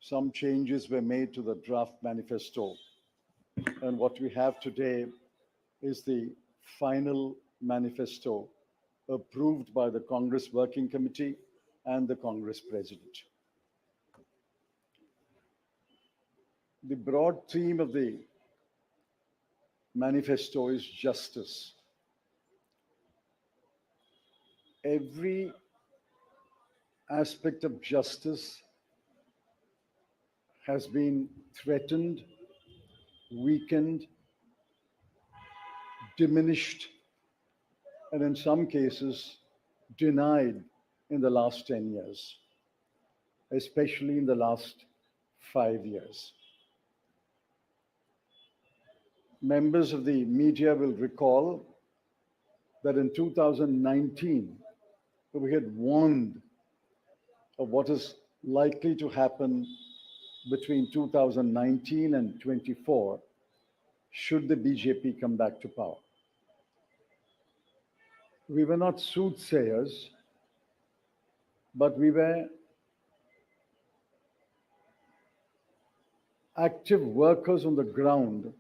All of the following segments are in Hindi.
some changes were made to the draft manifesto. And what we have today is the final manifesto approved by the Congress Working Committee and the Congress President. The broad theme of the manifesto is justice. Every aspect of justice has been threatened, weakened, diminished, and in some cases denied in the last 10 years, especially in the last 5 years. Members of the media will recall that in 2019, we had warned of what is likely to happen between 2019 and 24 should the BJP come back to power. We were not soothsayers, but we were active workers on the ground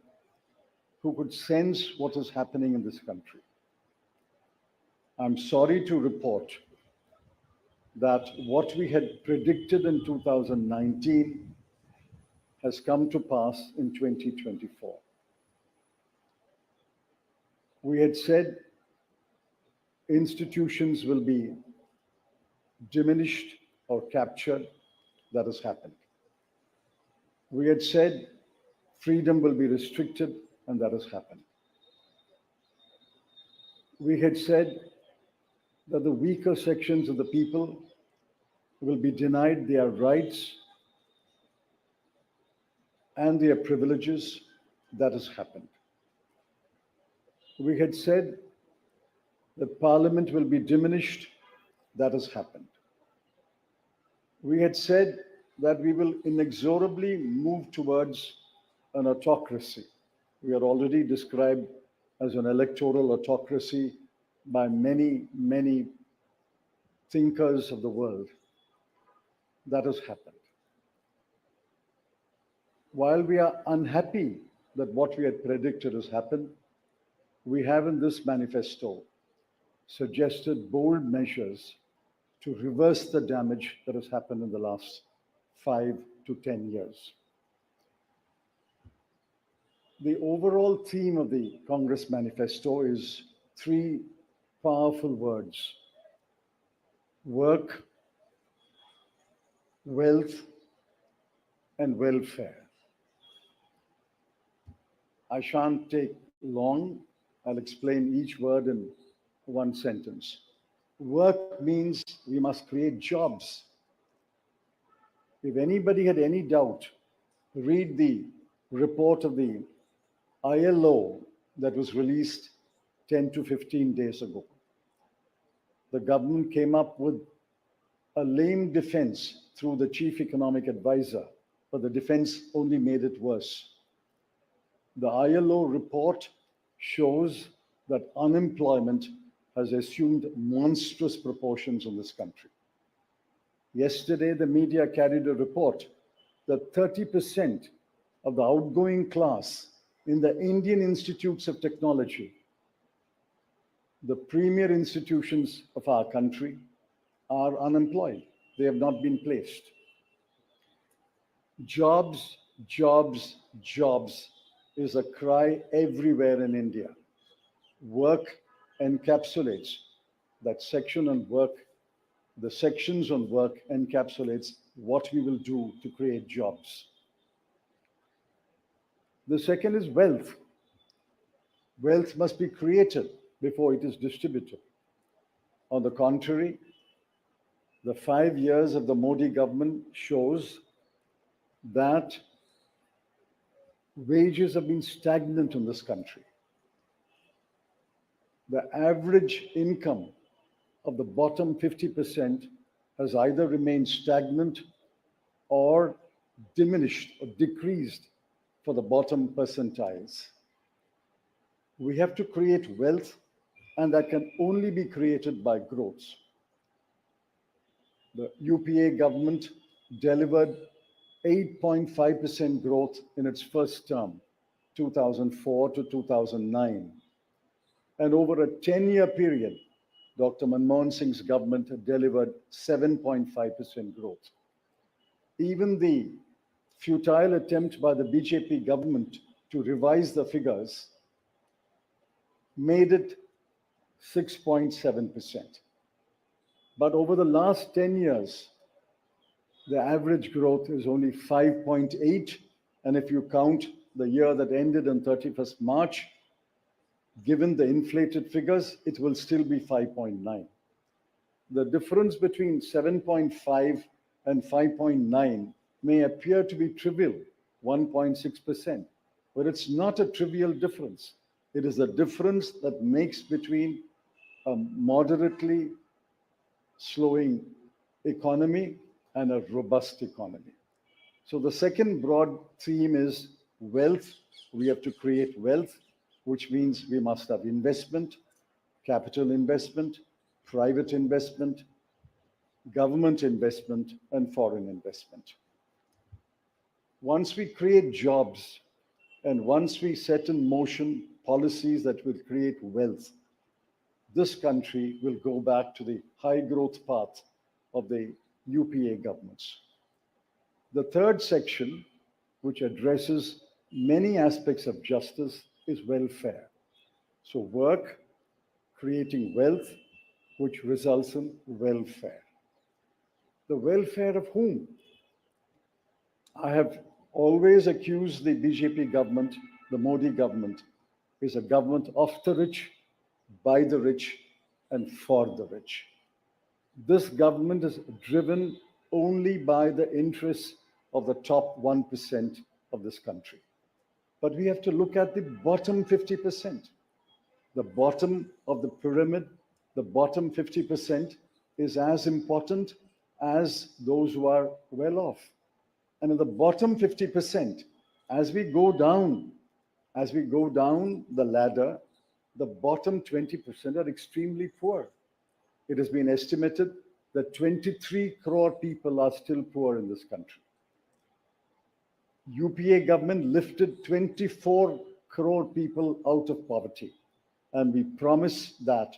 who could sense what is happening in this country. I'm sorry to report that what we had predicted in 2019 has come to pass in 2024. We had said institutions will be diminished or captured. That has happened. We had said freedom will be restricted, and that has happened. We had said that the weaker sections of the people will be denied their rights and their privileges. That has happened. We had said that Parliament will be diminished. That has happened. We had said that we will inexorably move towards an autocracy. We are already described as an electoral autocracy by many, many thinkers of the world. That has happened. While we are unhappy that what we had predicted has happened, we have in this manifesto suggested bold measures to reverse the damage that has happened in the last 5 to 10 years. The overall theme of the Congress manifesto is 3 powerful words: work, wealth, and welfare. I shan't take long. I'll explain each word in one sentence. Work means we must create jobs. If anybody had any doubt, read the report of the ILO that was released 10 to 15 days ago. The government came up with a lame defense through the chief economic advisor, but the defense only made it worse. The ILO report shows that unemployment has assumed monstrous proportions in this country. Yesterday, the media carried a report that 30% of the outgoing class in the Indian institutes of technology, the premier institutions of our country, are unemployed. They have not been placed. Jobs, jobs, jobs is a cry everywhere in India. Work encapsulates that section on work. The sections on work encapsulates what we will do to create jobs. The second is wealth. Wealth must be created before it is distributed. On the contrary, the 5 years of the Modi government shows that wages have been stagnant in this country. The average income of the bottom 50% has either remained stagnant or diminished or decreased for the bottom percentiles. We have to create wealth, and that can only be created by growth. The UPA government delivered 8.5% growth in its first term, 2004 to 2009. And over a 10-year period, Dr. Manmohan Singh's government had delivered 7.5% growth. Even the futile attempt by the BJP government to revise the figures made it 6.7%. But over the last 10 years, the average growth is only 5.8. And if you count the year that ended on 31st March, given the inflated figures, it will still be 5.9. The difference between 7.5 and 5.9 may appear to be trivial, 1.6%, but it's not a trivial difference. It is a difference that makes between a moderately slowing economy and a robust economy. So the second broad theme is wealth. We have to create wealth, which means we must have investment, capital investment, private investment, government investment, and foreign investment. Once we create jobs and once we set in motion policies that will create wealth, this country will go back to the high growth path of the UPA governments. The third section, which addresses many aspects of justice, is welfare. So work, creating wealth, which results in welfare. The welfare of whom? I have always accused the BJP government, the Modi government, is a government of the rich, by the rich, and for the rich. This government is driven only by the interests of the top 1% of this country. But we have to look at the bottom 50%. The bottom of the pyramid, the bottom 50% is as important as those who are well off. And in the bottom 50%, as we go down the ladder, the bottom 20% are extremely poor. It has been estimated that 23 crore people are still poor in this country. UPA government lifted 24 crore people out of poverty. And we promise that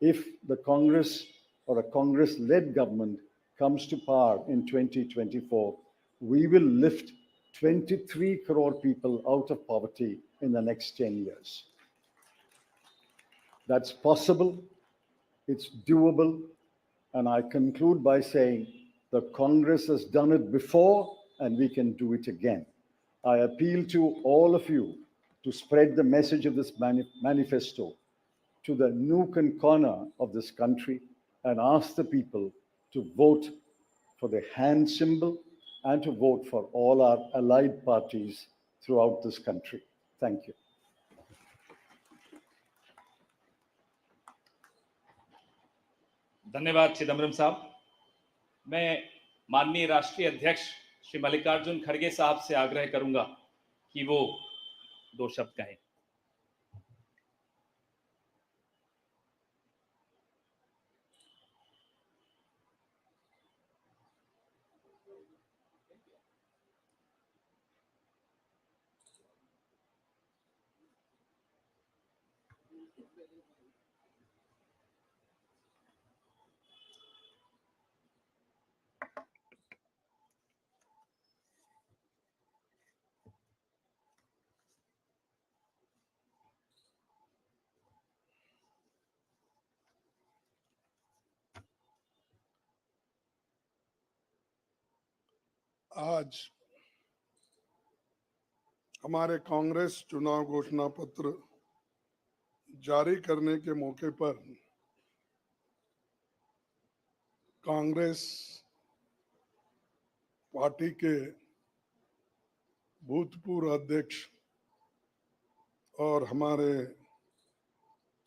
if the Congress or a Congress-led government comes to power in 2024, we will lift 23 crore people out of poverty in the next 10 years. That's possible, it's doable, and I conclude by saying the Congress has done it before and we can do it again. I appeal to all of you to spread the message of this manifesto to the nook and corner of this country and ask the people to vote for the hand symbol and to vote for all our allied parties throughout this country. Thank you. धन्यवाद चिदम्बरम साहब। मैं माननीय राष्ट्रीय अध्यक्ष श्री मल्लिकार्जुन खड़गे साहब से आग्रह करूंगा कि वो दो शब्द कहें। आज हमारे कांग्रेस चुनाव घोषणा पत्र जारी करने के मौके पर कांग्रेस पार्टी के भूतपूर्व अध्यक्ष और हमारे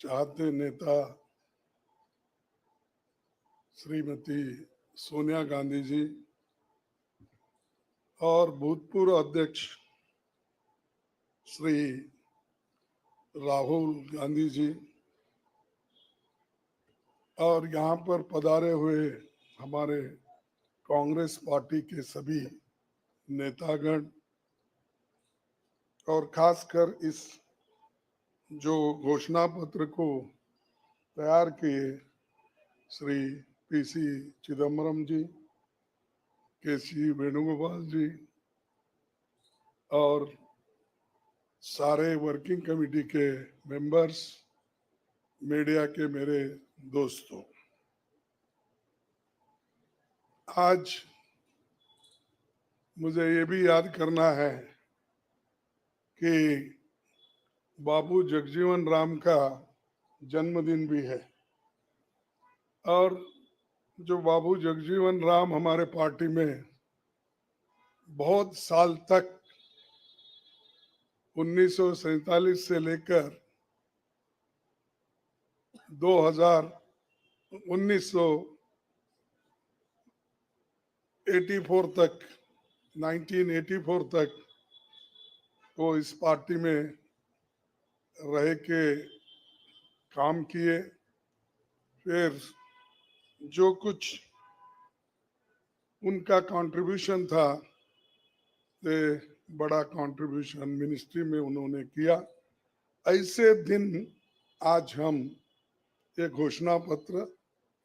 चाहते नेता श्रीमती सोनिया गांधी जी और भूतपूर्व अध्यक्ष श्री राहुल गांधी जी और यहाँ पर पधारे हुए हमारे कांग्रेस पार्टी के सभी नेतागण और खासकर इस जो घोषणा पत्र को तैयार किए श्री पीसी चिदम्बरम जी, केसी वेणुगोपाल जी और सारे वर्किंग कमेटी के मेंबर्स, मीडिया के मेरे दोस्तों, आज मुझे ये भी याद करना है कि बाबू जगजीवन राम का जन्मदिन भी है। और जो बाबू जगजीवन राम हमारे पार्टी में बहुत साल तक 1947 से लेकर 1984 तक 1984 तक वो इस पार्टी में रह के काम किए। फिर जो कुछ उनका कंट्रीब्यूशन था, ते बड़ा कंट्रीब्यूशन मिनिस्ट्री में उन्होंने किया। ऐसे दिन आज हम ये घोषणा पत्र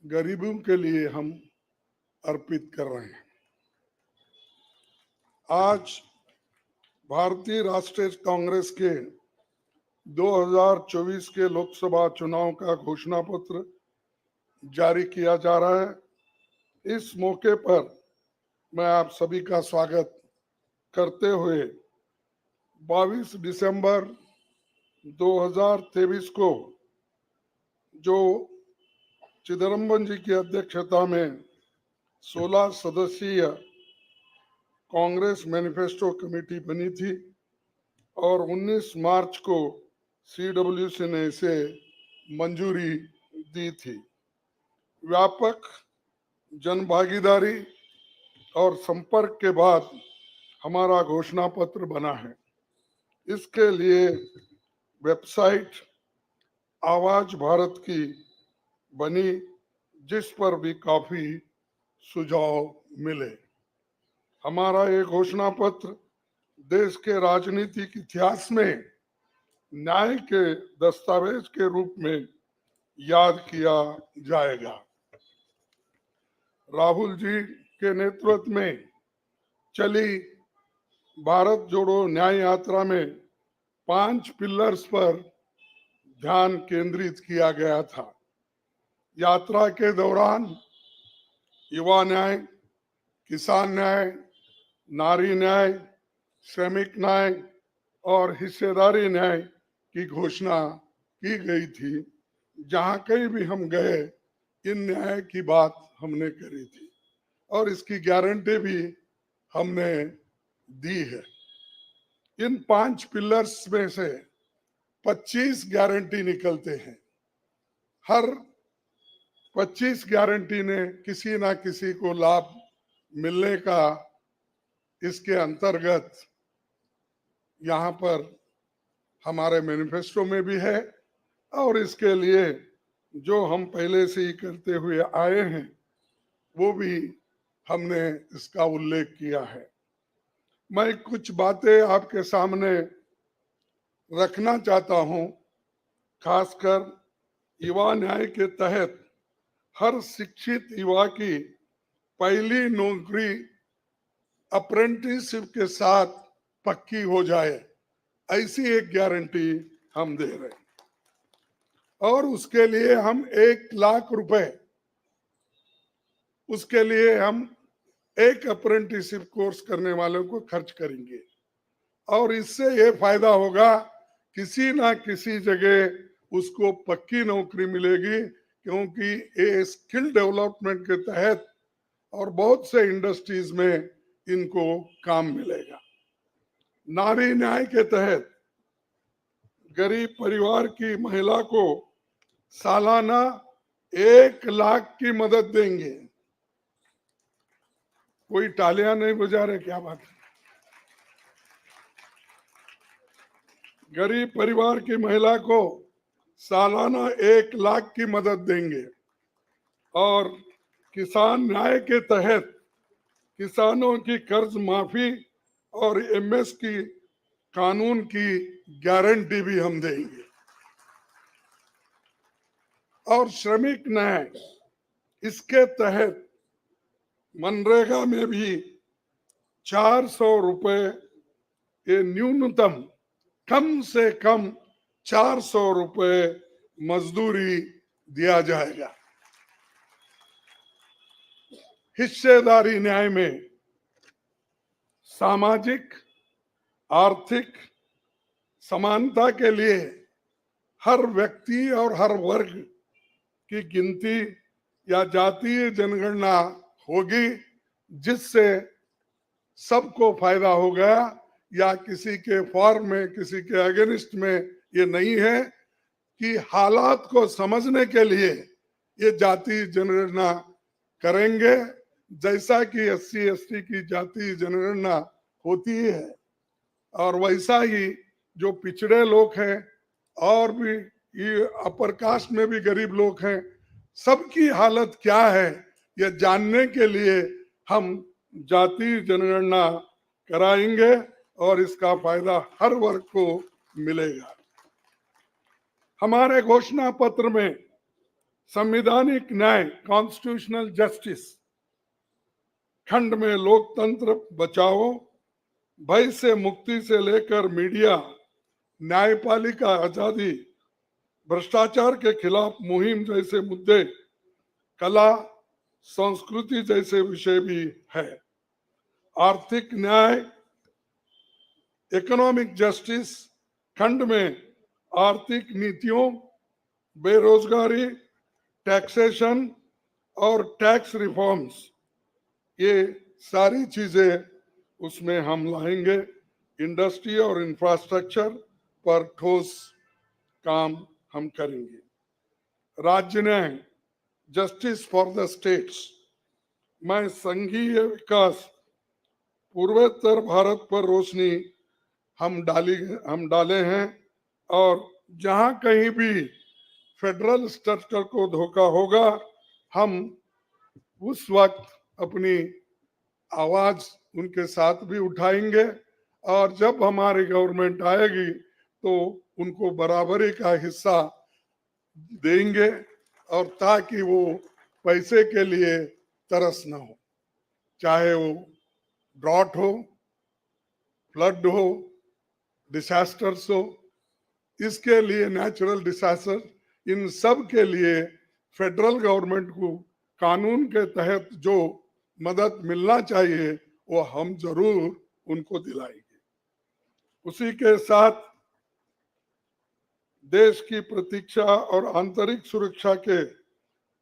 गरीबों के लिए हम अर्पित कर रहे हैं। आज भारतीय राष्ट्रीय कांग्रेस के 2024 के लोकसभा चुनाव का घोषणा पत्र जारी किया जा रहा है। इस मौके पर मैं आप सभी का स्वागत करते हुए 22 दिसंबर 2023 को जो चिदम्बरम जी की अध्यक्षता में 16 सदस्यीय कांग्रेस मैनिफेस्टो कमेटी बनी थी और 19 मार्च को सीडब्ल्यूसी ने इसे मंजूरी दी थी। व्यापक जनभागीदारी और संपर्क के बाद हमारा घोषणा पत्र बना है। इसके लिए वेबसाइट आवाज भारत की बनी, जिस पर भी काफी सुझाव मिले। हमारा ये घोषणा पत्र देश के राजनीतिक इतिहास में न्याय के दस्तावेज के रूप में याद किया जाएगा। राहुल जी के नेतृत्व में चली भारत जोड़ो न्याय यात्रा में 5 पिलर्स पर ध्यान केंद्रित किया गया था। यात्रा के दौरान युवा न्याय, किसान न्याय, नारी न्याय, श्रमिक न्याय और हिस्सेदारी न्याय की घोषणा की गई थी। जहां कहीं भी हम गए, इन न्याय की बात हमने करी थी और इसकी गारंटी भी हमने दी है। इन 5 पिलर्स में से 25 गारंटी निकलते हैं। हर 25 गारंटी ने किसी ना किसी को लाभ मिलने का इसके अंतर्गत यहाँ पर हमारे मैनिफेस्टो में भी है और इसके लिए जो हम पहले से ही करते हुए आए हैं वो भी हमने इसका उल्लेख किया है। मैं कुछ बातें आपके सामने रखना चाहता हूं। खासकर युवा न्याय के तहत हर शिक्षित युवा की पहली नौकरी अप्रेंटिसशिप के साथ पक्की हो जाए, ऐसी एक गारंटी हम दे रहे हैं। और उसके लिए हम 1 लाख रुपए, उसके लिए हम एक अप्रेंटिसशिप कोर्स करने वालों को खर्च करेंगे और इससे ये फायदा होगा, किसी ना किसी जगह उसको पक्की नौकरी मिलेगी, क्योंकि ये स्किल डेवलपमेंट के तहत और बहुत से इंडस्ट्रीज में इनको काम मिलेगा। नारी न्याय के तहत गरीब परिवार की महिला को सालाना 1 लाख की मदद देंगे। कोई तालियां नहीं बजा रहे, क्या बात है? गरीब परिवार की महिला को सालाना 1 लाख की मदद देंगे। और किसान न्याय के तहत किसानों की कर्ज माफी और एमएस की कानून की गारंटी भी हम देंगे। और श्रमिक न्याय, इसके तहत मनरेगा में भी 400 रुपए ये न्यूनतम, कम से कम 400 रुपए मजदूरी दिया जाएगा। हिस्सेदारी न्याय में सामाजिक आर्थिक समानता के लिए हर व्यक्ति और हर वर्ग की गिनती या जातीय जनगणना होगी, जिससे सबको फायदा होगा। या किसी के फॉर्म में, किसी के अगेंस्ट में ये नहीं है कि हालात को समझने के लिए ये जातीय जनगणना करेंगे, जैसा कि एससी एसटी की जातीय जनगणना होती है। और वैसा ही जो पिछड़े लोग हैं और भी ये अपर कास्ट में भी गरीब लोग हैं, सबकी हालत क्या है ये जानने के लिए हम जातीय जनगणना कराएंगे और इसका फायदा हर वर्ग को मिलेगा। हमारे घोषणा पत्र में संवैधानिक न्याय, कॉन्स्टिट्यूशनल जस्टिस खंड में लोकतंत्र बचाओ, भय से मुक्ति से लेकर मीडिया, न्यायपालिका आजादी, भ्रष्टाचार के खिलाफ मुहिम जैसे मुद्दे, कला संस्कृति जैसे विषय भी है। आर्थिक न्याय, इकोनॉमिक जस्टिस खंड में आर्थिक नीतियों, बेरोजगारी, टैक्सेशन और टैक्स रिफॉर्म्स, ये सारी चीजें उसमें हम लाएंगे। इंडस्ट्री और इंफ्रास्ट्रक्चर पर ठोस काम हम करेंगे। राज्य न्याय, जस्टिस फॉर द स्टेट्स में संघीय विकास, पूर्वोत्तर भारत पर रोशनी हम डाले हैं। और जहां कहीं भी फेडरल स्ट्रक्चर को धोखा होगा, हम उस वक्त अपनी आवाज उनके साथ भी उठाएंगे। और जब हमारी गवर्नमेंट आएगी तो उनको बराबरी का हिस्सा देंगे, और ताकि वो पैसे के लिए तरस ना हो, चाहे वो ड्रॉट हो, फ्लड हो, डिसास्टर्स हो, इसके लिए नेचुरल डिसास्टर, इन सब के लिए फेडरल गवर्नमेंट को कानून के तहत जो मदद मिलना चाहिए वो हम जरूर उनको दिलाएंगे। उसी के साथ देश की प्रतीक्षा और आंतरिक सुरक्षा के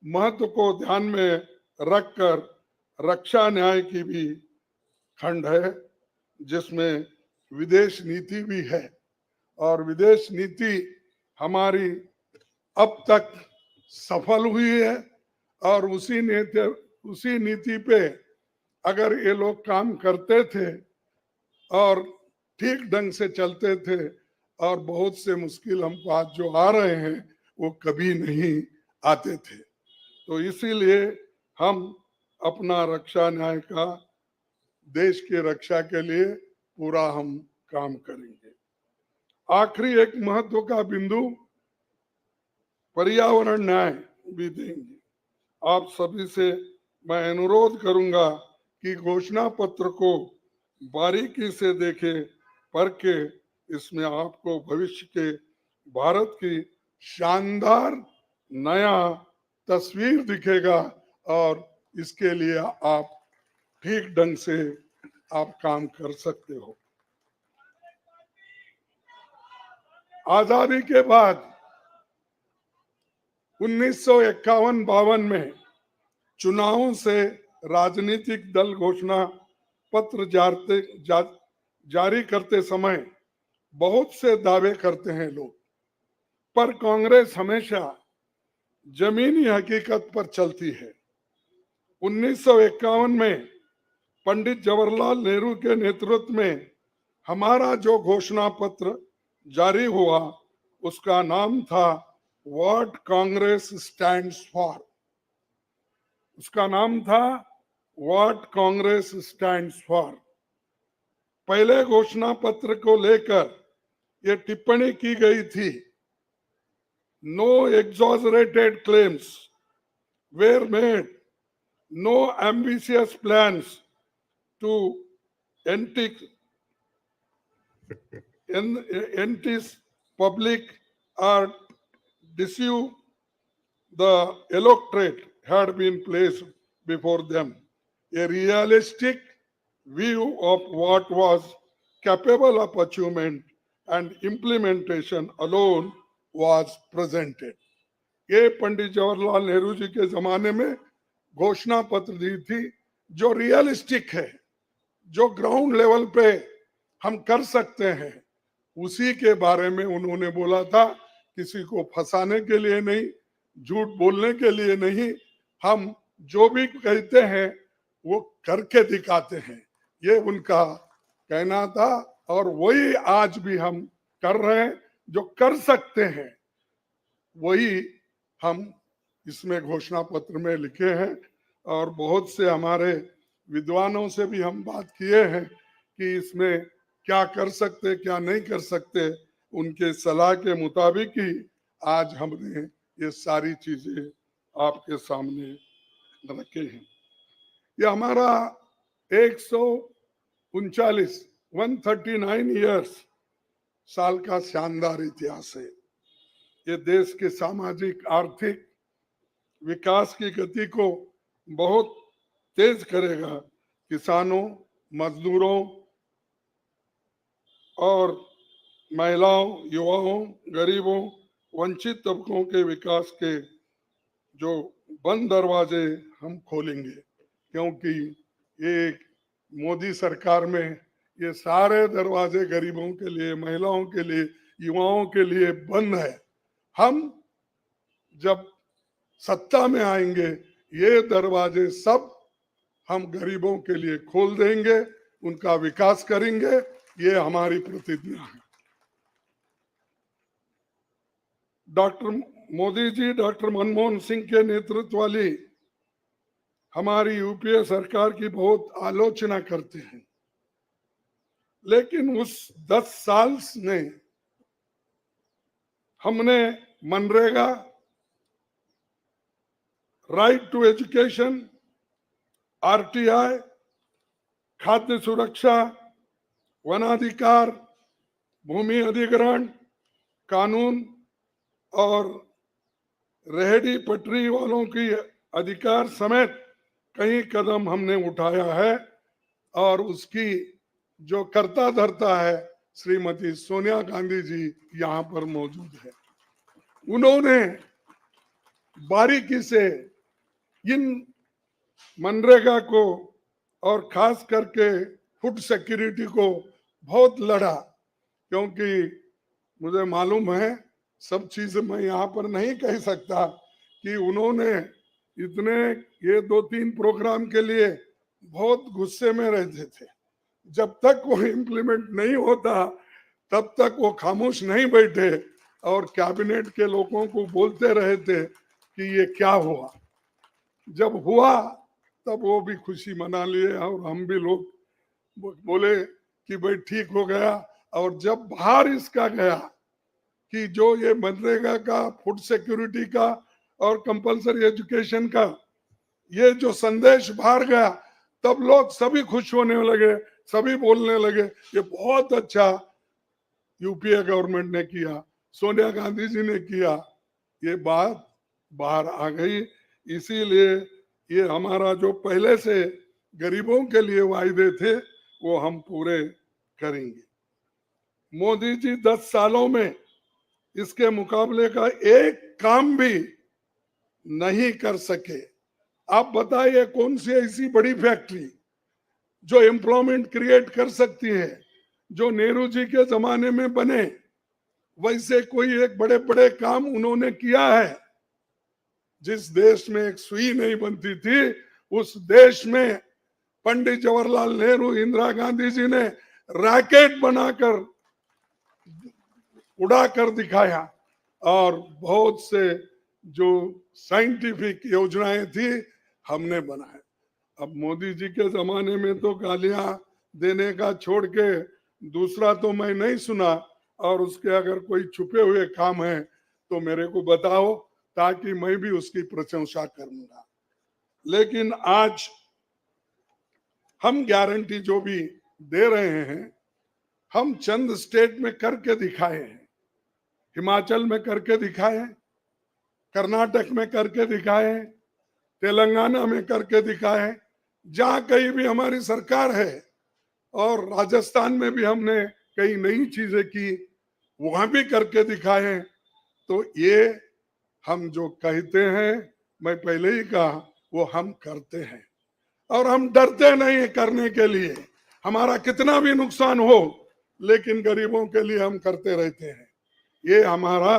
महत्व को ध्यान में रखकर रक्षा न्याय की भी खंड है, जिसमें विदेश नीति भी है। और विदेश नीति हमारी अब तक सफल हुई है, और उसी नीति पे अगर ये लोग काम करते थे और ठीक ढंग से चलते थे, और बहुत से मुश्किल हमको आज जो आ रहे हैं वो कभी नहीं आते थे। तो इसीलिए हम अपना रक्षा न्याय का देश की रक्षा के लिए पूरा हम काम करेंगे। आखिरी एक महत्व का बिंदु पर्यावरण न्याय भी देंगे। आप सभी से मैं अनुरोध करूंगा कि घोषणा पत्र को बारीकी से देखें, पढ़के इसमें आपको भविष्य के भारत की शानदार नया तस्वीर दिखेगा, और इसके लिए आप ठीक ढंग से आप काम कर सकते हो। आजादी के बाद 1951-52 में चुनावों से राजनीतिक दल घोषणा पत्र जारी करते समय बहुत से दावे करते हैं लोग, पर कांग्रेस हमेशा जमीनी हकीकत पर चलती है। 1951 में पंडित जवाहरलाल नेहरू के नेतृत्व में हमारा जो घोषणा पत्र जारी हुआ, उसका नाम था व्हाट कांग्रेस स्टैंड्स फॉर। उसका नाम था व्हाट कांग्रेस स्टैंड्स फॉर। पहले घोषणा पत्र को लेकर ये टिप्पणी की गई थी, no exaggerated claims were made, no ambitious plans to entice public or deceive the electorate had been placed before them. A realistic view of what was capable of achievement and implementation alone was presented. ये पंडित जवाहरलाल नेहरू जी के जमाने में घोषणा पत्र दी थी जो रियलिस्टिक है, जो ग्राउंड लेवल पे हम कर सकते हैं, उसी के बारे में उन्होंने बोला था। किसी को फंसाने के लिए नहीं, झूठ बोलने के लिए नहीं, हम जो भी कहते हैं वो करके दिखाते हैं, ये उनका कहना था। और वही आज भी हम कर रहे हैं, जो कर सकते हैं वही हम इसमें घोषणा पत्र में लिखे हैं। और बहुत से हमारे विद्वानों से भी हम बात किए हैं कि इसमें क्या कर सकते क्या नहीं कर सकते, उनके सलाह के मुताबिक ही आज हमने ये सारी चीजें आपके सामने रखे हैं। ये हमारा 139 ईयर्स साल का शानदार इतिहास है। ये देश के सामाजिक आर्थिक विकास की गति को बहुत तेज करेगा। किसानों, मजदूरों और महिलाओं, युवाओं, गरीबों, वंचित तबकों के विकास के जो बंद दरवाजे हम खोलेंगे, क्योंकि ये मोदी सरकार में ये सारे दरवाजे गरीबों के लिए, महिलाओं के लिए, युवाओं के लिए बंद है। हम जब सत्ता में आएंगे ये दरवाजे सब हम गरीबों के लिए खोल देंगे, उनका विकास करेंगे, ये हमारी प्रतिज्ञा है। डॉक्टर मोदी जी, डॉक्टर मनमोहन सिंह के नेतृत्व वाली हमारी यूपीए सरकार की बहुत आलोचना करते हैं, लेकिन उस 10 साल में हमने मनरेगा, राइट टू एजुकेशन, आरटीआई, खाद्य सुरक्षा, वनाधिकार, भूमि अधिग्रहण कानून और रेहड़ी पटरी वालों की अधिकार समेत कई कदम हमने उठाया है। और उसकी जो कर्ता धर्ता है श्रीमती सोनिया गांधी जी यहाँ पर मौजूद है। उन्होंने बारीकी से इन मनरेगा को और खास करके फूड सिक्योरिटी को बहुत लड़ा, क्योंकि मुझे मालूम है, सब चीज मैं यहाँ पर नहीं कह सकता, कि उन्होंने इतने ये 2-3 प्रोग्राम के लिए बहुत गुस्से में रहते थे। जब तक वो इम्प्लीमेंट नहीं होता तब तक वो खामोश नहीं बैठे और कैबिनेट के लोगों को बोलते रहे थे कि ये क्या हुआ। जब हुआ तब वो भी खुशी मना लिए और हम भी लोग बोले कि भाई ठीक हो गया। और जब बाहर इसका गया कि जो ये मनरेगा का, फूड सिक्योरिटी का और कंपलसरी एजुकेशन का ये जो संदेश बाहर गया, तब लोग सभी खुश होने लगे, सभी बोलने लगे ये बहुत अच्छा यूपीए गवर्नमेंट ने किया, सोनिया गांधी जी ने किया। ये बात बाहर आ गई। इसीलिए ये हमारा जो पहले से गरीबों के लिए वायदे थे वो हम पूरे करेंगे। मोदी जी 10 सालों में इसके मुकाबले का एक काम भी नहीं कर सके। आप बताइए कौन सी ऐसी बड़ी फैक्ट्री जो एम्प्लॉयमेंट क्रिएट कर सकती है, जो नेहरू जी के जमाने में बने वैसे कोई एक बड़े बड़े काम उन्होंने किया है। जिस देश में एक सुई नहीं बनती थी उस देश में पंडित जवाहरलाल नेहरू, इंदिरा गांधी जी ने रॉकेट बनाकर उड़ा कर दिखाया। और बहुत से जो साइंटिफिक योजनाएं थी हमने बनाए। अब मोदी जी के जमाने में तो गालियां देने का छोड़ के दूसरा तो मैं नहीं सुना, और उसके अगर कोई छुपे हुए काम है तो मेरे को बताओ, ताकि मैं भी उसकी प्रशंसा करूंगा। लेकिन आज हम गारंटी जो भी दे रहे हैं, हम चंद स्टेट में करके दिखाए हैं। हिमाचल में करके दिखाए, कर्नाटक में करके दिखाए, तेलंगाना में करके दिखाए, जहां कहीं भी हमारी सरकार है, और राजस्थान में भी हमने कई नई चीजें की, वहां भी करके दिखाए। तो ये हम जो कहते हैं, मैं पहले ही कहा, वो हम करते हैं, और हम डरते नहीं करने के लिए। हमारा कितना भी नुकसान हो, लेकिन गरीबों के लिए हम करते रहते हैं। ये हमारा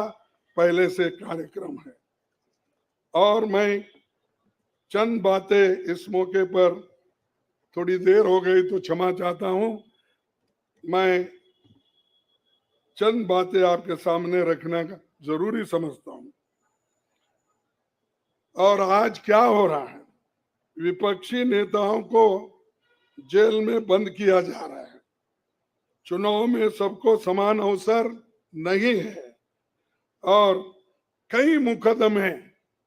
पहले से कार्यक्रम है। और मैं चंद बातें इस मौके पर, थोड़ी देर हो गई तो क्षमा चाहता हूं, मैं चंद बातें आपके सामने रखना जरूरी समझता हूं। और आज क्या हो रहा है, विपक्षी नेताओं को जेल में बंद किया जा रहा है। चुनाव में सबको समान अवसर नहीं है, और कई मुकदमे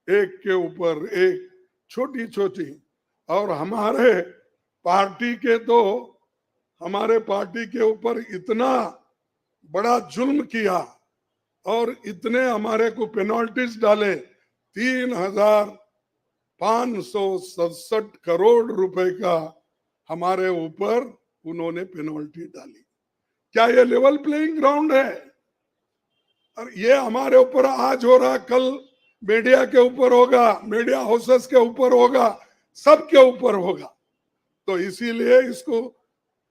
एक के ऊपर एक, छोटी छोटी, और हमारे पार्टी के ऊपर इतना बड़ा जुल्म किया, और इतने हमारे को पेनल्टीज डाले। 3,567 करोड़ रुपए का हमारे ऊपर उन्होंने पेनल्टी डाली। क्या ये लेवल प्लेइंग ग्राउंड है? और ये हमारे ऊपर आज हो रहा, कल मीडिया के ऊपर होगा, मीडिया हाउसेस के ऊपर होगा, सबके ऊपर होगा। तो इसीलिए इसको,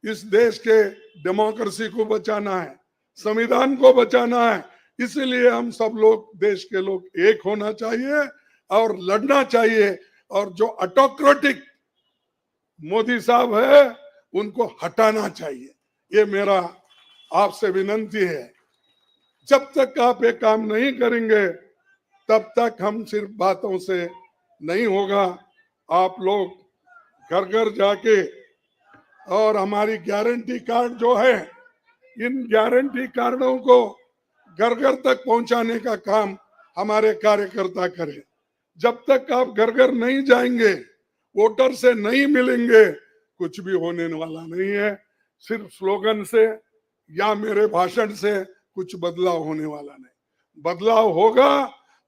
इस देश के डेमोक्रेसी को बचाना है, संविधान को बचाना है। इसीलिए हम सब लोग, देश के लोग, एक होना चाहिए और लड़ना चाहिए। और जो ऑटोक्रेटिक मोदी साहब है, उनको हटाना चाहिए। ये मेरा आपसे विनंती है। जब तक आप ये काम नहीं करेंगे, तब तक हम सिर्फ बातों से नहीं होगा। आप लोग घर घर जाके, और हमारी गारंटी कार्ड जो है, इन गारंटी कार्डों को घर घर तक पहुंचाने का काम हमारे कार्यकर्ता करें। जब तक आप घर घर नहीं जाएंगे, वोटर से नहीं मिलेंगे, कुछ भी होने वाला नहीं है। सिर्फ स्लोगन से या मेरे भाषण से कुछ बदलाव होने वाला नहीं। बदलाव होगा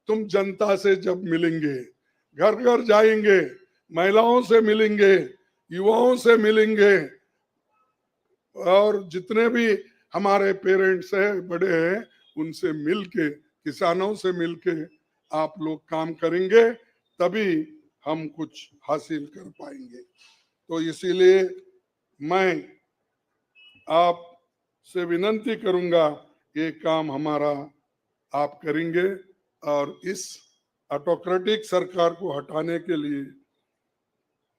तुम जनता से जब मिलेंगे, घर घर जाएंगे, महिलाओं से मिलेंगे, युवाओं से मिलेंगे, और जितने भी हमारे पेरेंट्स हैं, बड़े हैं, उनसे मिलके, किसानों से मिलके आप लोग काम करेंगे, तभी हम कुछ हासिल कर पाएंगे। तो इसीलिए मैं आपसे विनंती करूंगा, ये काम हमारा आप करेंगे, और इस ऑटोक्रेटिक सरकार को हटाने के लिए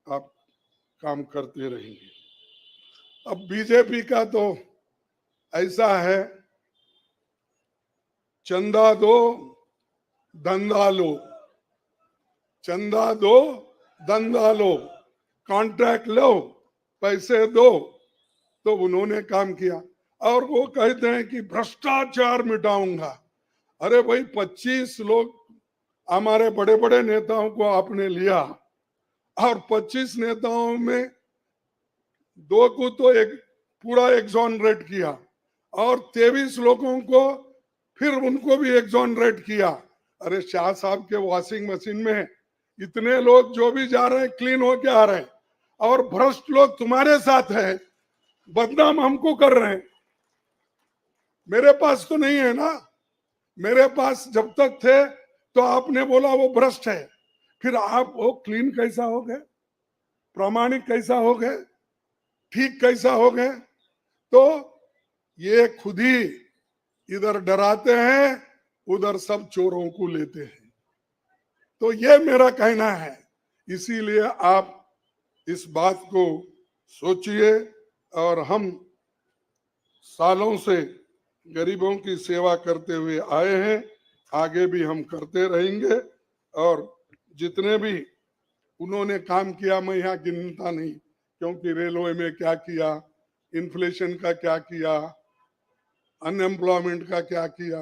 आप काम करते रहेंगे। अब बीजेपी का तो ऐसा है, चंदा दो धंधा लो, चंदा दो धंधा लो, कॉन्ट्रैक्ट लो, पैसे दो। तो उन्होंने काम किया, और वो कहते हैं कि भ्रष्टाचार मिटाऊंगा। अरे भाई, 25 लोग हमारे बड़े बड़े नेताओं को आपने लिया, और 25 नेताओं में 2 को तो एक पूरा एक्सोनरेट किया, और 23 लोगों को फिर उनको भी एक्सोनरेट किया। अरे शाह साहब के वॉशिंग मशीन में इतने लोग जो भी जा रहे हैं, क्लीन होके आ रहे हैं, और भ्रष्ट लोग तुम्हारे साथ है, बदनाम हमको कर रहे हैं। मेरे पास तो नहीं है ना, मेरे पास जब तक थे तो आपने बोला वो भ्रष्ट है, फिर आप वो क्लीन कैसा हो गए, प्रामाणिक कैसा हो गए, ठीक कैसा हो गए? तो ये खुद ही इधर डराते हैं, उधर सब चोरों को लेते हैं। तो ये मेरा कहना है। इसीलिए आप इस बात को सोचिए, और हम सालों से गरीबों की सेवा करते हुए आए हैं, आगे भी हम करते रहेंगे। और जितने भी उन्होंने काम किया, मैं यहाँ गिनता नहीं, क्योंकि रेलवे में क्या किया, इन्फ्लेशन का क्या किया, अनएम्प्लॉयमेंट का क्या किया,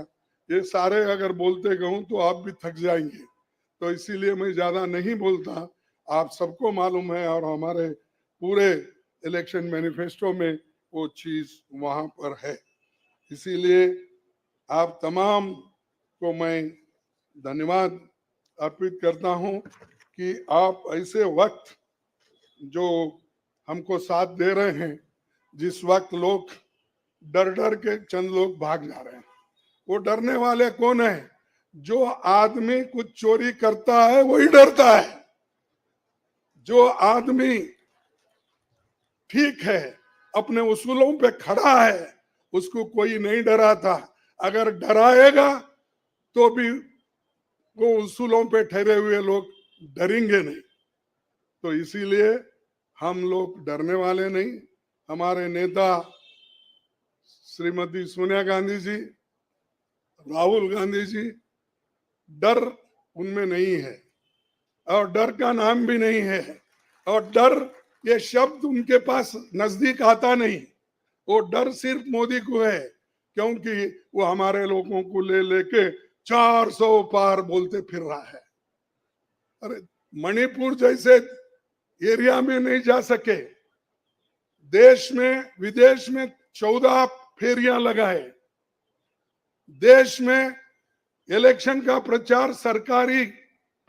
ये सारे अगर बोलते कहूं तो आप भी थक जाएंगे। तो इसीलिए मैं ज्यादा नहीं बोलता। आप सबको मालूम है और हमारे पूरे इलेक्शन मैनिफेस्टो में वो चीज वहां पर है। इसीलिए आप तमाम को मैं धन्यवाद अर्पित करता हूं कि आप ऐसे वक्त जो हमको साथ दे रहे हैं, जिस वक्त लोग डर डर के चंद लोग भाग जा रहे हैं। वो डरने वाले कौन है? जो आदमी कुछ चोरी करता है वही डरता है। जो आदमी ठीक है, अपने उसूलों पे खड़ा है, उसको कोई नहीं डराता। अगर डराएगा तो भी वो उसूलों पे ठहरे हुए लोग डरेंगे नहीं। तो इसीलिए हम लोग डरने वाले नहीं। हमारे नेता श्रीमती सोनिया गांधी जी, राहुल गांधी जी, डर उनमें नहीं है और डर का नाम भी नहीं है। और डर ये शब्द उनके पास नजदीक आता नहीं। वो डर सिर्फ मोदी को है, क्योंकि वो हमारे लोगों को ले लेके 400 पार बोलते फिर रहा है। अरे मणिपुर जैसे एरिया में नहीं जा सके, देश में विदेश में 14 फेरियां लगाए, देश में इलेक्शन का प्रचार सरकारी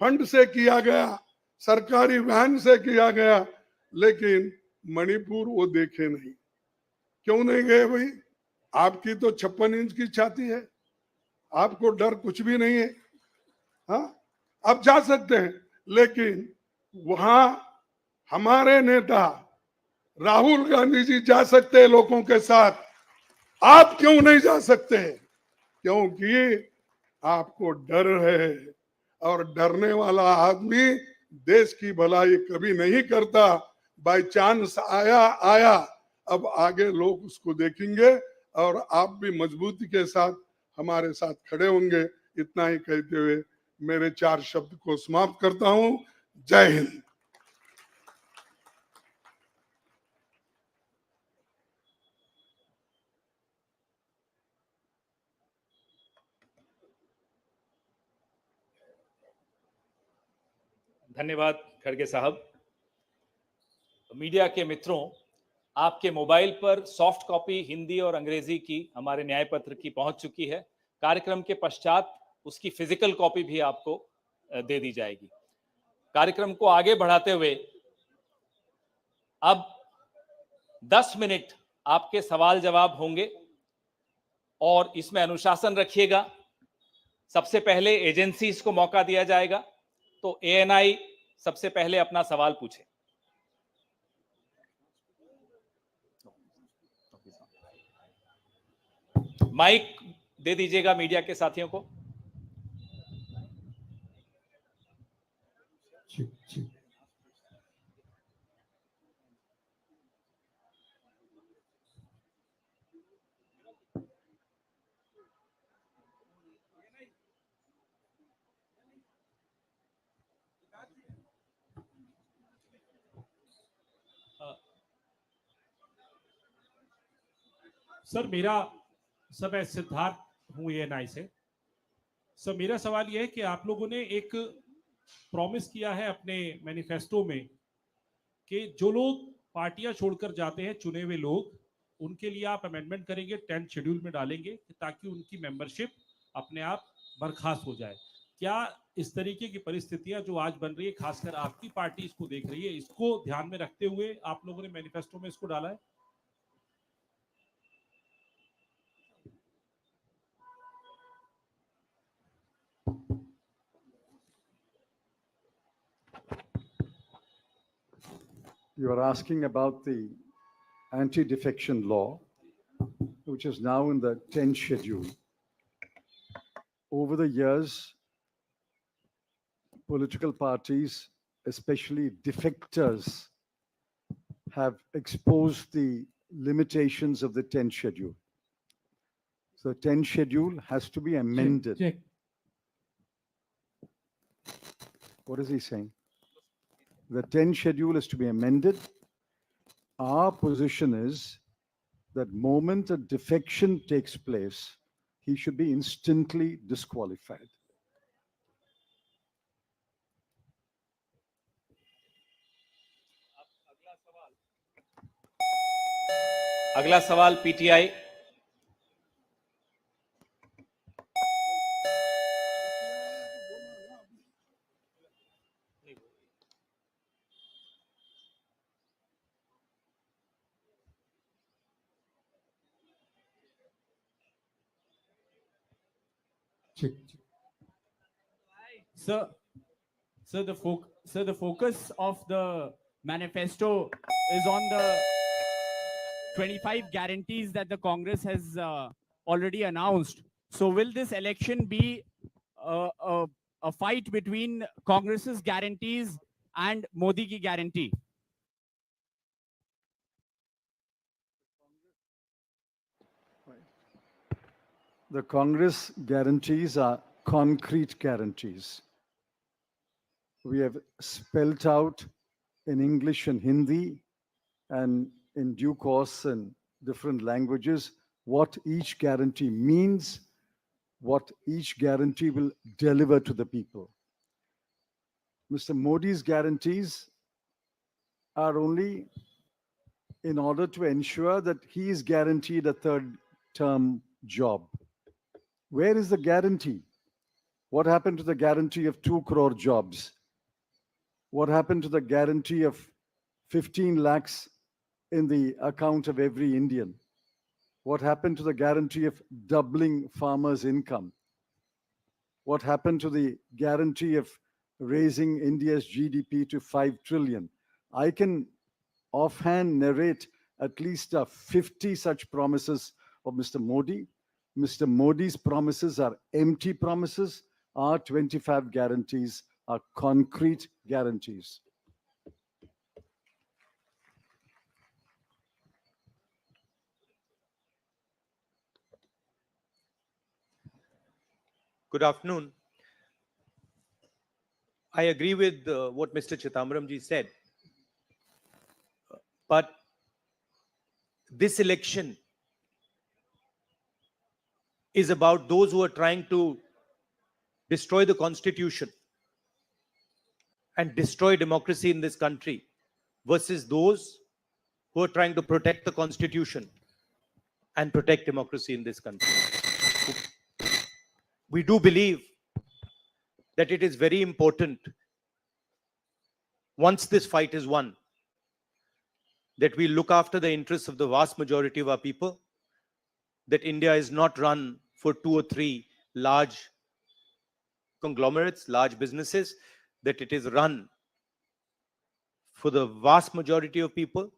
फंड से किया गया, सरकारी वैन से किया गया, लेकिन मणिपुर वो देखे नहीं। क्यों नहीं गए भाई? आपकी तो 56 इंच की छाती है, आपको डर कुछ भी नहीं है। हाँ, आप जा सकते हैं, लेकिन वहां हमारे नेता राहुल गांधी जी जा सकते हैं लोगों के साथ। आप क्यों नहीं जा सकते? क्योंकि आपको डर है, और डरने वाला आदमी देश की भलाई कभी नहीं करता। बाय चांस आया आया, अब आगे लोग उसको देखेंगे और आप भी मजबूती के साथ हमारे साथ खड़े होंगे। इतना ही कहते हुए मेरे 4 शब्द को समाप्त करता हूं। जय हिंद। धन्यवाद खड़गे साहब। मीडिया के मित्रों, आपके मोबाइल पर सॉफ्ट कॉपी हिंदी और अंग्रेजी की हमारे न्याय पत्र की पहुंच चुकी है। कार्यक्रम के पश्चात उसकी फिजिकल कॉपी भी आपको दे दी जाएगी। कार्यक्रम को आगे बढ़ाते हुए अब 10 मिनट आपके सवाल जवाब होंगे और इसमें अनुशासन रखिएगा। सबसे पहले एजेंसीज को मौका दिया जाएगा, तो एएनआई सबसे पहले अपना सवाल पूछे। माइक दे दीजिएगा मीडिया के साथियों को। सर मैं सिद्धार्थ हूं एएनआई से। सर मेरा सवाल यह है कि आप लोगों ने एक प्रॉमिस किया है अपने मैनिफेस्टो में कि जो लोग पार्टियां छोड़कर जाते हैं, चुने हुए लोग, उनके लिए आप अमेंडमेंट करेंगे, 10th शेड्यूल में डालेंगे ताकि उनकी मेंबरशिप अपने आप बर्खास्त हो जाए। क्या इस तरीके की परिस्थितियां जो आज बन रही है, खासकर आपकी पार्टी इसको देख रही है, इसको ध्यान में रखते हुए आप लोगों ने मैनिफेस्टो में इसको डाला है? You are asking about the anti-defection law, which is now in the 10th schedule. Over the years, political parties, especially defectors, have exposed the limitations of the 10th schedule. So 10th schedule has to be amended. Check. What is he saying? The 10th schedule is to be amended. Our position is that moment a defection takes place, he should be instantly disqualified. अगला सवाल PTI. Sir, the focus of the manifesto is on the 25 guarantees that the Congress has already announced. So will this election be a fight between Congress's guarantees and Modi ki guarantee? The Congress guarantees are concrete guarantees. We have spelt out in English and Hindi and in due course in different languages what each guarantee means, what each guarantee will deliver to the people. Mr. Modi's guarantees are only in order to ensure that he is guaranteed a third term job. Where is the guarantee? What happened to the guarantee of 2 crore jobs? What happened to the guarantee of 15 lakhs in the account of every Indian? What happened to the guarantee of doubling farmers' income? What happened to the guarantee of raising India's GDP to 5 trillion? I can offhand narrate at least 50 such promises of Mr. Modi. Mr. Modi's promises are empty promises. Our 25 guarantees are concrete guarantees. Good afternoon. I agree with what Mr. Chithambaram ji said. But this election is about those who are trying to destroy the constitution and destroy democracy in this country versus those who are trying to protect the constitution and protect democracy in this country. We do believe that it is very important, once this fight is won, that we look after the interests of the vast majority of our people, that India is not run for 2 or 3 large conglomerates, large businesses, that it is run for the vast majority of people,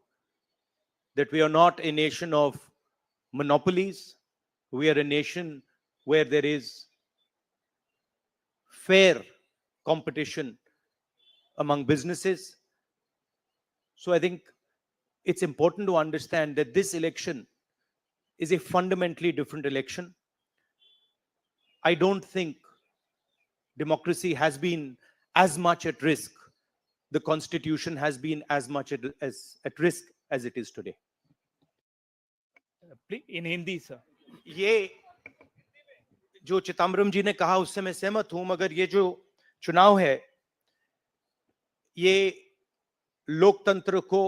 that we are not a nation of monopolies. We are a nation where there is fair competition among businesses. So I think it's important to understand that this election is a fundamentally different election. I don't think democracy has been as much at risk, the constitution has been as much at risk as it is today. In Hindi, sir. ये जो चिदम्बरम जी ने कहा उससे मैं सहमत हूं, मगर ये जो चुनाव है ये लोकतंत्र को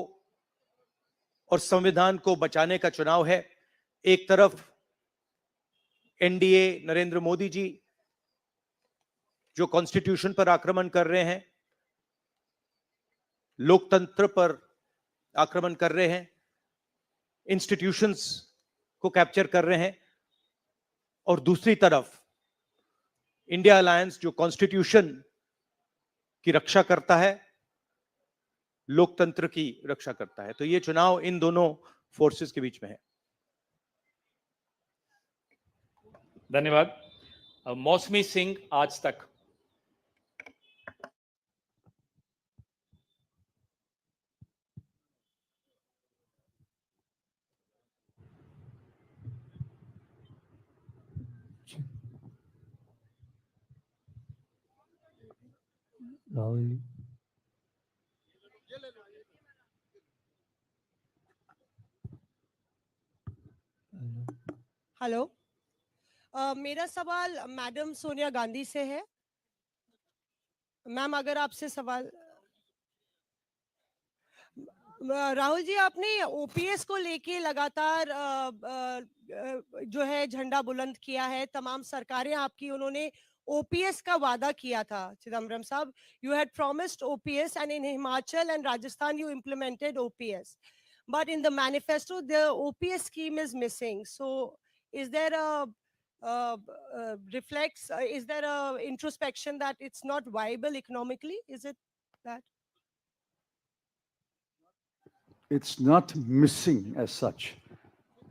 और संविधान को बचाने का चुनाव है। एक तरफ एनडीए नरेंद्र मोदी जी जो कॉन्स्टिट्यूशन पर आक्रमण कर रहे हैं, लोकतंत्र पर आक्रमण कर रहे हैं, इंस्टीट्यूशंस को कैप्चर कर रहे हैं, और दूसरी तरफ इंडिया अलायंस जो कॉन्स्टिट्यूशन की रक्षा करता है, लोकतंत्र की रक्षा करता है। तो ये चुनाव इन दोनों फोर्सेस के बीच में है। धन्यवाद। मौसमी सिंह, आज तक। हेलो। मेरा सवाल मैडम सोनिया गांधी से है। मैम, अगर आपसे सवाल राहुल जी, आपने ओपीएस को लेके लगातार जो है झंडा बुलंद किया है। तमाम सरकारें आपकी, उन्होंने ओपीएस का वादा किया था। चिदम्बरम साहब, you had promised OPS and in Himachal and Rajasthan you implemented OPS, but in the manifesto the OPS scheme is missing. So is there is there a introspection that it's not viable economically? Is it that? It's not missing as such.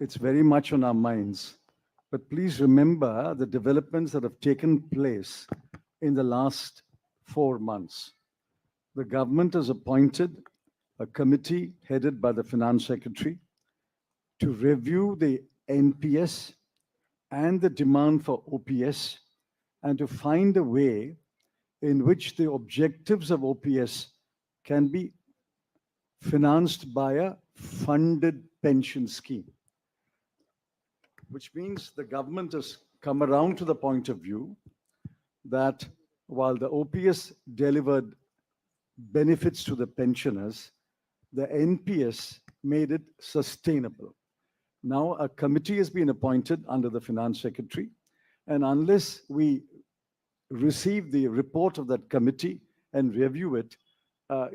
It's very much on our minds. But please remember the developments that have taken place in the last 4 months. The government has appointed a committee headed by the Finance Secretary to review the NPS and the demand for OPS and to find a way in which the objectives of OPS can be financed by a funded pension scheme, which means the government has come around to the point of view that while the OPS delivered benefits to the pensioners, the NPS made it sustainable. Now a committee has been appointed under the Finance Secretary, and unless we receive the report of that committee and review it,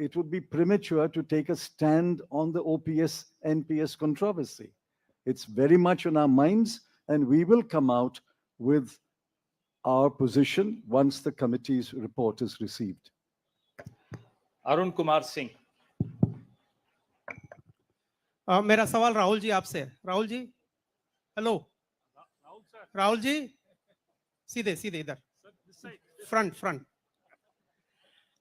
it would be premature to take a stand on the OPS NPS controversy. It's very much on our minds, and we will come out with our position once the committee's report is received. Arun Kumar Singh. मेरा सवाल राहुल जी आपसे है। राहुल जी, हेलो। राहुल जी, सीधे सीधे इधर, फ्रंट फ्रंट।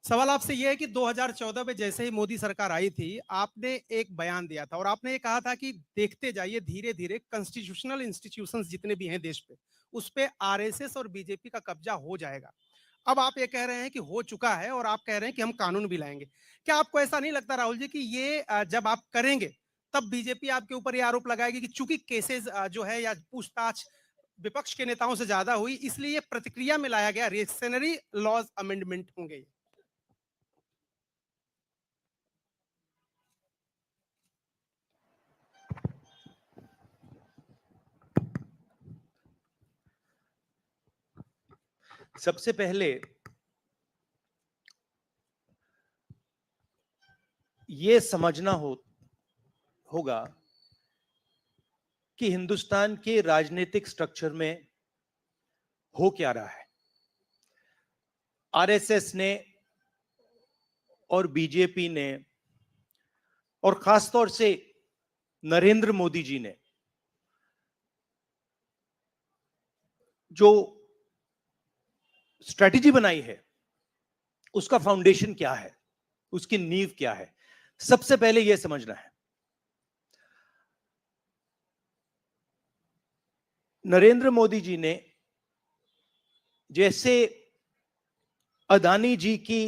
सवाल आपसे यह है कि 2014 में जैसे ही मोदी सरकार आई थी, आपने एक बयान दिया था और आपने ये कहा था कि देखते जाइए धीरे धीरे कॉन्स्टिट्यूशनल इंस्टीट्यूशंस जितने भी हैं देश पे, उस पे आरएसएस और बीजेपी का कब्जा हो जाएगा। अब आप ये कह रहे हैं कि हो चुका है और आप कह रहे हैं कि हम कानून भी लाएंगे। क्या आपको ऐसा नहीं लगता राहुल जी कि ये जब आप करेंगे तब बीजेपी आपके ऊपर ये आरोप लगाएगी कि चूंकि केसेस जो है या पूछताछ विपक्ष के नेताओं से ज्यादा हुई, इसलिए प्रतिक्रिया में लाया गया रिएक्शनरी लॉज अमेंडमेंट होंगे? सबसे पहले ये समझना होगा कि हिंदुस्तान के राजनीतिक स्ट्रक्चर में हो क्या रहा है। आरएसएस ने और बीजेपी ने और खासतौर से नरेंद्र मोदी जी ने जो स्ट्रेटजी बनाई है, उसका फाउंडेशन क्या है, उसकी नींव क्या है, सबसे पहले यह समझना है। नरेंद्र मोदी जी ने जैसे अदानी जी की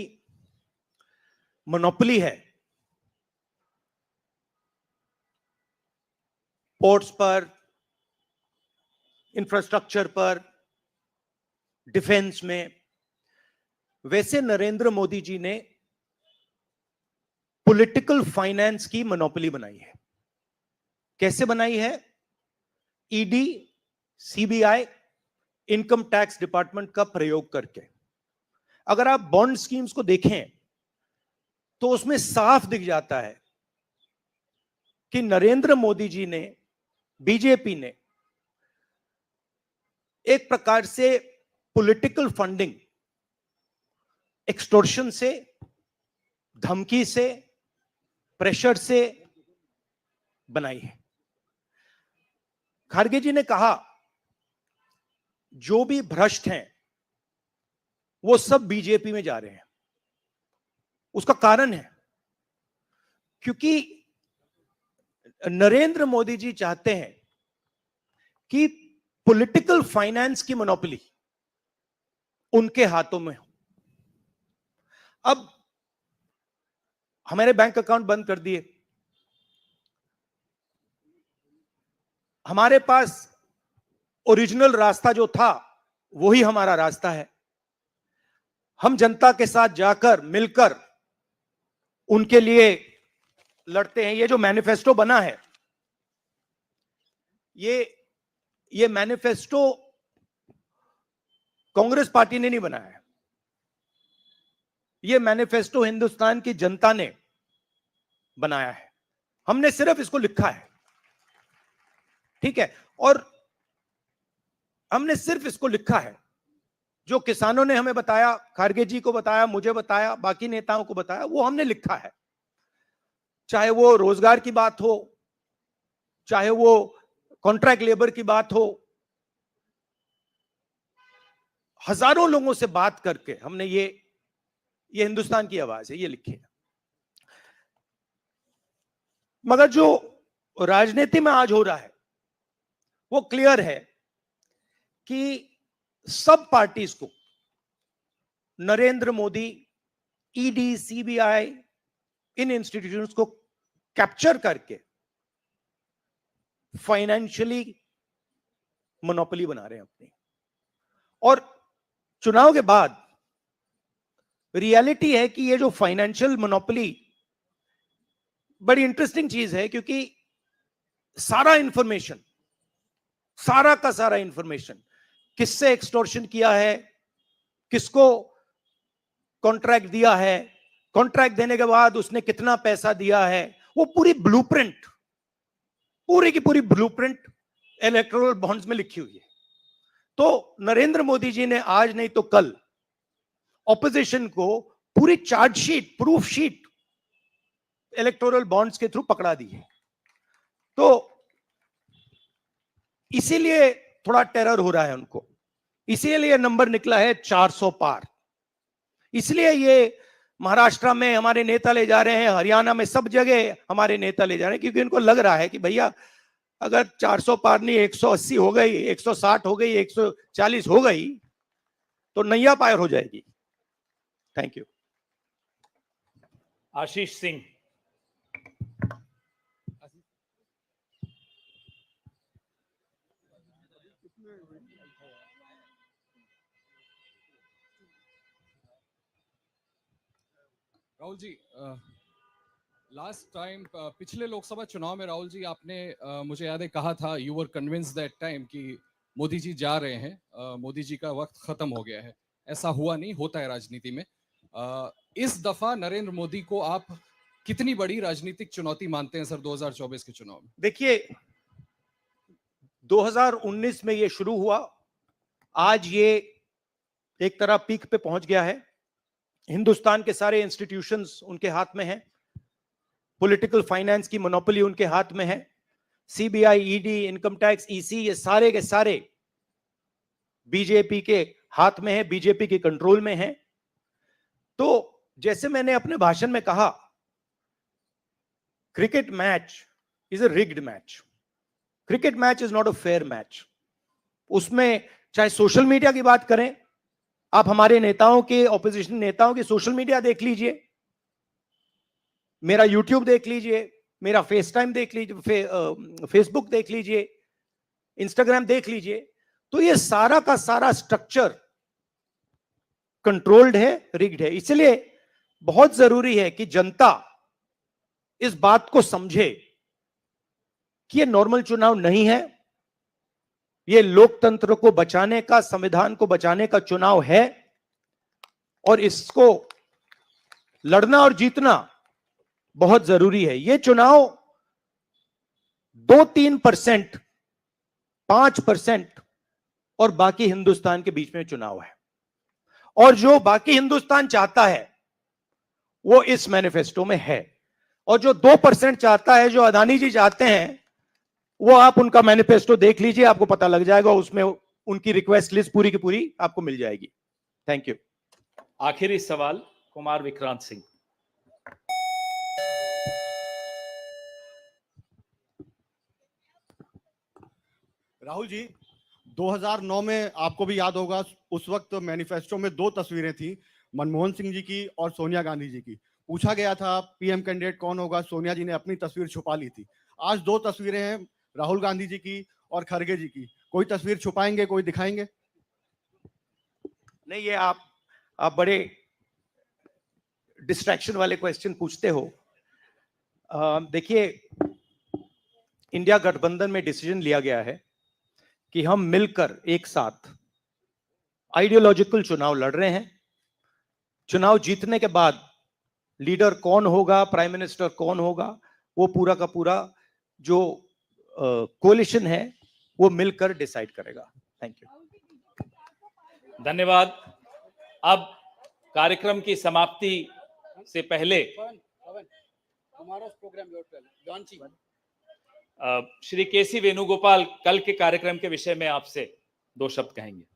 मोनोपोली है पोर्ट्स पर, इंफ्रास्ट्रक्चर पर, डिफेंस में, वैसे नरेंद्र मोदी जी ने पॉलिटिकल फाइनेंस की मोनोपोली बनाई है। कैसे बनाई है? ED, CBI, income tax department का प्रयोग करके। अगर आप बॉन्ड स्कीम्स को देखें तो उसमें साफ दिख जाता है कि नरेंद्र मोदी जी ने, बीजेपी ने एक प्रकार से पॉलिटिकल फंडिंग एक्सटॉर्शन से, धमकी से, प्रेशर से बनाई है। खड़गे जी ने कहा जो भी भ्रष्ट हैं वो सब बीजेपी में जा रहे हैं। उसका कारण है क्योंकि नरेंद्र मोदी जी चाहते हैं कि पॉलिटिकल फाइनेंस की मोनोपोली उनके हाथों में हो। अब हमारे बैंक अकाउंट बंद कर दिए, हमारे पास ओरिजिनल रास्ता जो था वही हमारा रास्ता है। हम जनता के साथ जाकर मिलकर उनके लिए लड़ते हैं। ये जो मैनिफेस्टो बना है, ये मैनिफेस्टो कांग्रेस पार्टी ने नहीं बनाया है। ये मैनिफेस्टो हिंदुस्तान की जनता ने बनाया है। हमने सिर्फ इसको लिखा है, ठीक है, और हमने सिर्फ इसको लिखा है। जो किसानों ने हमें बताया, खारगे जी को बताया, मुझे बताया, बाकी नेताओं को बताया, वो हमने लिखा है। चाहे वो रोजगार की बात हो, चाहे वो कॉन्ट्रैक्ट लेबर की बात हो, हजारों लोगों से बात करके हमने ये हिंदुस्तान की आवाज है, ये लिखी है। मगर जो राजनीति में आज हो रहा है वो क्लियर है कि सब पार्टीज को नरेंद्र मोदी, ईडी, सीबीआई, इन इंस्टीट्यूशंस को कैप्चर करके फाइनेंशियली मोनोपोली बना रहे हैं अपनी। और चुनाव के बाद रियलिटी है कि ये जो फाइनेंशियल मोनोपोली बड़ी इंटरेस्टिंग चीज है, क्योंकि सारा इंफॉर्मेशन, सारा का सारा इंफॉर्मेशन, किससे एक्सटॉर्शन किया है, किसको कॉन्ट्रैक्ट दिया है, कॉन्ट्रैक्ट देने के बाद उसने कितना पैसा दिया है, वो पूरी ब्लूप्रिंट, पूरी की पूरी ब्लूप्रिंट इलेक्टोरल बॉन्ड्स में लिखी हुई है। तो नरेंद्र मोदी जी ने आज नहीं तो कल ऑपोजिशन को पूरी chargesheet, proof sheet electoral bonds के थ्रू पकड़ा दी है। तो इसीलिए थोड़ा टेरर हो रहा है उनको, इसीलिए नंबर निकला है 400 पार। इसलिए ये महाराष्ट्र में हमारे नेता ले जा रहे हैं, हरियाणा में सब जगह हमारे नेता ले जा रहे हैं, क्योंकि उनको लग रहा है कि भैया अगर 400 पार नहीं 180 हो गई, 160 हो गई, 140 हो गई तो नैया पार हो जाएगी। Thank you. Ashish Singh. Rahul ji, last time पिछले लोकसभा चुनाव में राहुल जी आपने मुझे याद है कहा था, you were convinced that time कि मोदी जी जा रहे हैं, मोदी जी का वक्त खत्म हो गया है। ऐसा हुआ नहीं, होता है राजनीति में। इस दफा नरेंद्र मोदी को आप कितनी बड़ी राजनीतिक चुनौती मानते हैं सर 2024 के चुनाव में? देखिए, 2019 में ये शुरू हुआ, आज ये एक तरह पीक पे पहुंच गया है। हिंदुस्तान के सारे इंस्टीट्यूशंस उनके हाथ में हैं, पॉलिटिकल फाइनेंस की मोनोपोली उनके हाथ में है, CBI, ED, income tax, EC, ये सारे के सारे बीजेपी के हाथ में है, बीजेपी के कंट्रोल में है। तो जैसे मैंने अपने भाषण में कहा, cricket match is a rigged match, cricket match is not a fair match. उसमें चाहे सोशल मीडिया की बात करें, आप हमारे नेताओं के, ऑपोजिशन नेताओं की सोशल मीडिया देख लीजिए, मेरा यूट्यूब देख लीजिए, मेरा फेस टाइम देख लीजिए, फेसबुक देख लीजिए, इंस्टाग्राम देख लीजिए, तो ये सारा का सारा स्ट्रक्चर कंट्रोल्ड है, रिग्ड है। इसलिए बहुत जरूरी है कि जनता इस बात को समझे कि ये नॉर्मल चुनाव नहीं है, ये लोकतंत्र को बचाने का, संविधान को बचाने का चुनाव है, और इसको लड़ना और जीतना बहुत जरूरी है। ये चुनाव 2-3%, 5% और बाकी हिंदुस्तान के बीच में चुनाव है, और जो बाकी हिंदुस्तान चाहता है वो इस मैनिफेस्टो में है, और जो 2% चाहता है, जो अदानी जी चाहते हैं, वो आप उनका मैनिफेस्टो देख लीजिए, आपको पता लग जाएगा, उसमें उनकी रिक्वेस्ट लिस्ट पूरी की पूरी आपको मिल जाएगी। Thank you. आखिरी सवाल कुमार विक्रांत सिंह। राहुल जी, 2009 में आपको भी याद होगा, उस वक्त मैनिफेस्टो में 2 तस्वीरें थी, मनमोहन सिंह जी की और सोनिया गांधी जी की। पूछा गया था पीएम कैंडिडेट कौन होगा, सोनिया जी ने अपनी तस्वीर छुपा ली थी। आज 2 तस्वीरें हैं, राहुल गांधी जी की और खरगे जी की? कोई तस्वीर छुपाएंगे, कोई दिखाएंगे? नहीं, ये आप बड़े डिस्ट्रैक्शन वाले क्वेश्चन पूछते हो। देखिए, इंडिया गठबंधन में डिसीजन लिया गया है कि हम मिलकर एक साथ आइडियोलॉजिकल चुनाव लड़ रहे हैं। चुनाव जीतने के बाद लीडर कौन होगा, प्राइम मिनिस्टर कौन होगा, वो पूरा का पूरा जो कोलिशन है वो मिलकर डिसाइड करेगा। Thank you. धन्यवाद। अब कार्यक्रम की समाप्ति से पहले श्री केसी वेणुगोपाल कल के कार्यक्रम के विषय में आपसे 2 शब्द कहेंगे।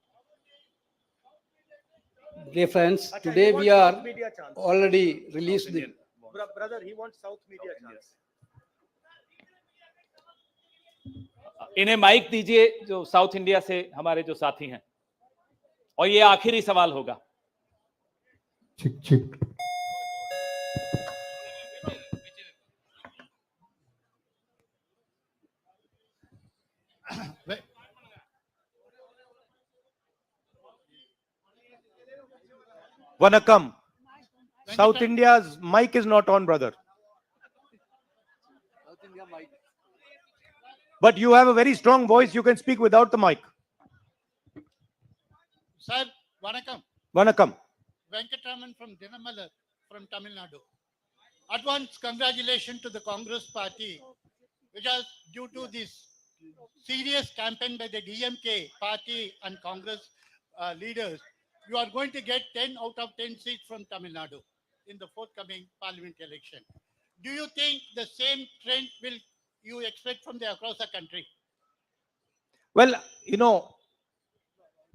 Dear friends, today we are already released the Brother, he wants South media chance. इन्हें माइक दीजिए, जो साउथ इंडिया से हमारे जो साथी हैं, और ये आखिरी सवाल होगा। Chick. Vanakkam. South India's mic is not on, brother. But you have a very strong voice. You can speak without the mic. Sir, Vanakkam. Vanakkam. Venkatraman from Dinamalar from Tamil Nadu. Advance congratulations to the Congress party, which is due to this serious campaign by the DMK party and Congress leaders. You are going to get 10 out of 10 seats from Tamil Nadu in the forthcoming parliament election. Do you think the same trend will you expect from the across the country? Well,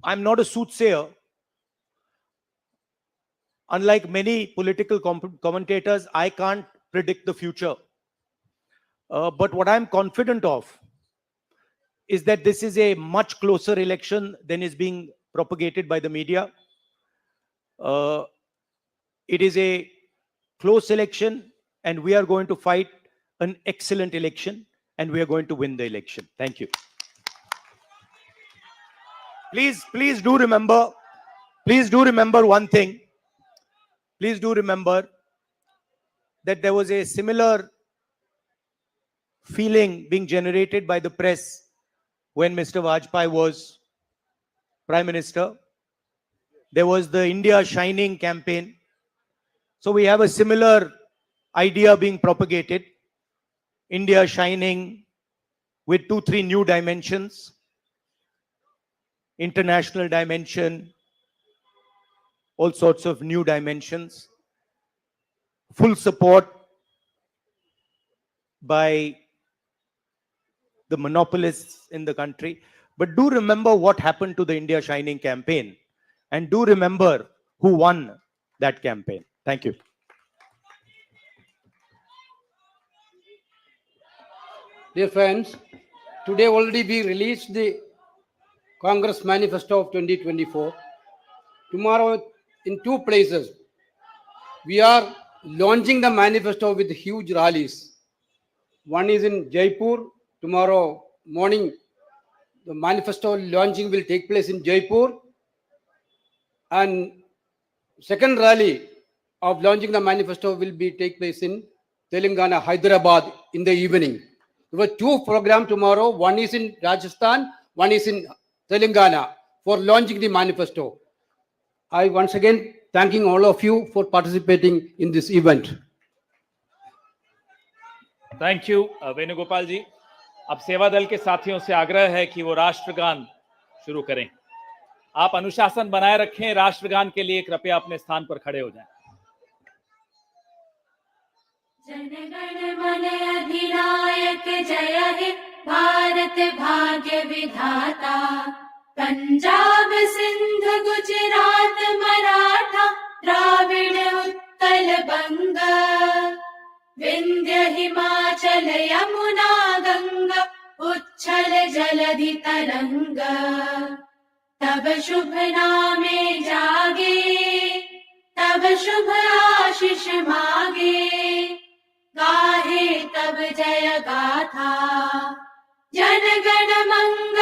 I'm not a soothsayer. Unlike many political commentators, I can't predict the future. But what I'm confident of is that this is a much closer election than is being propagated by the media. It is a close election, and we are going to fight an excellent election, and we are going to win the election. Thank you. Please do remember one thing. Please do remember that there was a similar feeling being generated by the press when Mr. Vajpayee was Prime Minister. There was the India Shining campaign. So we have a similar idea being propagated. India Shining with 2-3 new dimensions. International dimension. All sorts of new dimensions. Full support by the monopolists in the country. But do remember what happened to the India Shining campaign. And do remember who won that campaign. Thank you. Dear friends, today already we released the Congress Manifesto of 2024. Tomorrow, in 2 places, we are launching the manifesto with huge rallies. One is in Jaipur. Tomorrow morning, the manifesto launching will take place in Jaipur. And second rally of launching the manifesto will take place in Telangana, Hyderabad in the evening. There were 2 programs tomorrow. One is in Rajasthan, one is in Telangana for launching the manifesto. I once again thanking all of you for participating in this event. Thank you Venugopal ji. अब सेवा दल के साथियों से आग्रह है कि वो राष्ट्रगान शुरू करें। आप अनुशासन बनाए रखें। राष्ट्रगान के लिए कृपया अपने स्थान पर खड़े हो जाएं। जनगण मन अधिनायक जय हे भारत भाग्य विधाता, पंजाब सिंध गुजरात मराठा द्राविड़ उत्कल बंग, विंध्य हिमाचल यमुना गंगा उच्छल जलधि तरंग, तब शुभ नामे जागे तब शुभ आशीष मागे, गाहे तब जय गाथा जन गण मंगल